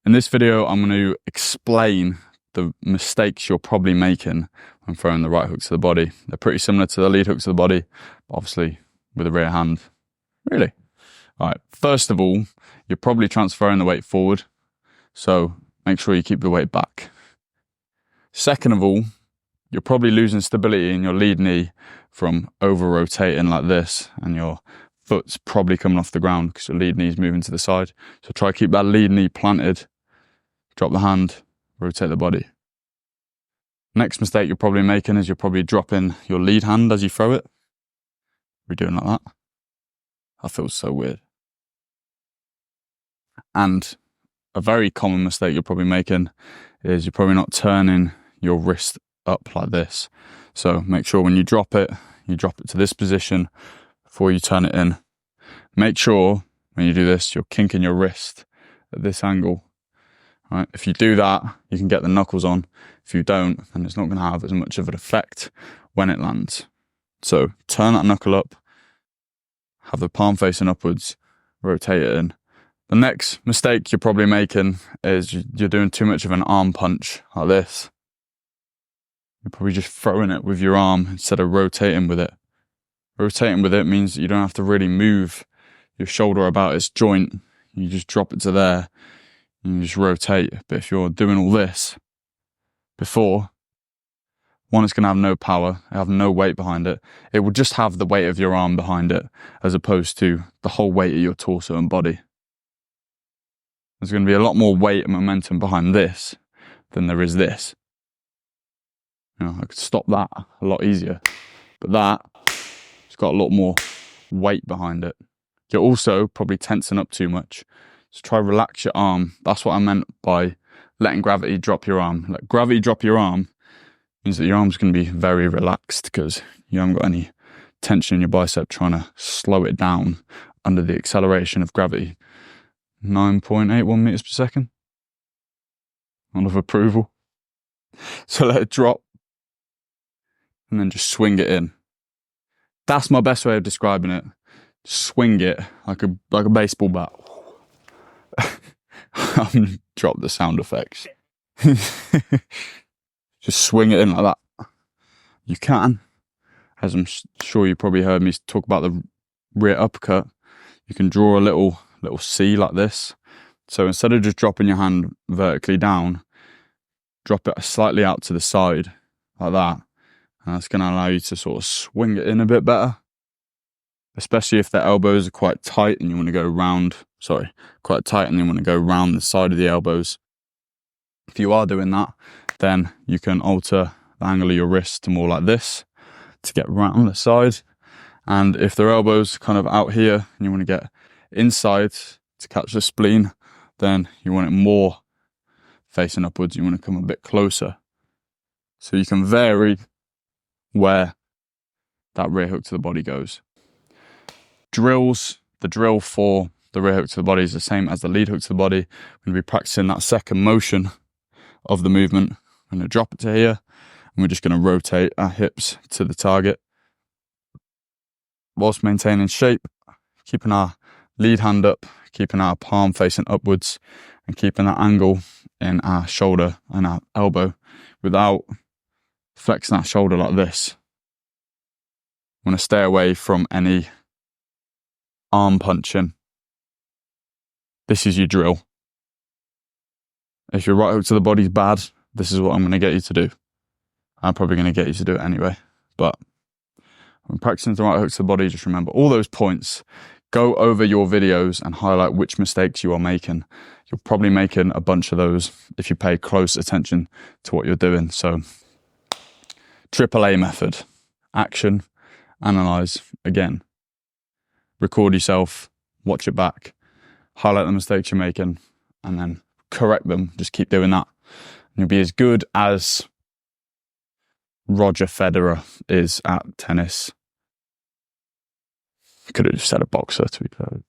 In this video, I'm going to explain the mistakes you're probably making when throwing the right hook to the body. They're pretty similar to the lead hook to the body, obviously with a rear hand. Really? All right, first of all, you're probably transferring the weight forward, so make sure you keep the weight back. Second of all, you're probably losing stability in your lead knee from over-rotating like this, and your foot's probably coming off the ground because your lead knee is moving to the side. So try to keep that lead knee planted. Drop the hand, rotate the body. Next mistake you're probably making is you're probably dropping your lead hand as you throw it. We're doing like that. That feels so weird. And a very common mistake you're probably making is you're probably not turning your wrist up like this. So make sure when you drop it to this position before you turn it in. Make sure when you do this, you're kinking your wrist at this angle. Right? If you do that, you can get the knuckles on. If you don't, then it's not going to have as much of an effect when it lands. So turn that knuckle up, have the palm facing upwards, rotate it in. The next mistake you're probably making is you're doing too much of an arm punch like this. You're probably just throwing it with your arm instead of rotating with it. Rotating with it means that you don't have to really move your shoulder about its joint. You just drop it to there and you just rotate. But if you're doing all this before, one, it's going to have no power, have no weight behind it. It will just have the weight of your arm behind it as opposed to the whole weight of your torso and body. There's going to be a lot more weight and momentum behind this than there is this. You know, I could stop that a lot easier, but that, it's got a lot more weight behind it. You're also probably tensing up too much. So try relax your arm. That's what I meant by letting gravity drop your arm. Let gravity drop your arm means that your arm's going to be very relaxed because you haven't got any tension in your bicep trying to slow it down under the acceleration of gravity. 9.81 meters per second. Not of approval. So let it drop and then just swing it in. That's my best way of describing it. Just swing it like a baseball bat. Drop the sound effects. Just swing it in like that. You can, as I'm sure you probably heard me talk about the rear uppercut, you can draw a little C like this. So instead of just dropping your hand vertically down, drop it slightly out to the side like that. And that's going to allow you to sort of swing it in a bit better. Especially if the elbows are quite tight and you want to go round, quite tight and you want to go round the side of the elbows. If you are doing that, then you can alter the angle of your wrist to more like this to get round the side. And if their elbows kind of out here and you want to get inside to catch the spleen, then you want it more facing upwards. You want to come a bit closer. So you can vary where that rear hook to the body goes. Drills, the drill for the rear hook to the body is the same as the lead hook to the body. We're going to be practicing that second motion of the movement. I'm going to drop it to here and we're just going to rotate our hips to the target whilst maintaining shape, keeping our lead hand up, keeping our palm facing upwards and keeping that angle in our shoulder and our elbow without flexing our shoulder like this. I want to stay away from any arm punching. This is your drill. If your right hook to the body is bad, this is what I'm going to get you to do. I'm probably going to get you to do it anyway. But when practicing the right hook to the body, just remember all those points. Go over your videos and highlight which mistakes you are making. You're probably making a bunch of those if you pay close attention to what you're doing. So, AAA method. Action, analyze, again. Record yourself, watch it back, highlight the mistakes you're making, and then correct them. Just keep doing that. And you'll be as good as Roger Federer is at tennis. Could have just said a boxer, to be fair.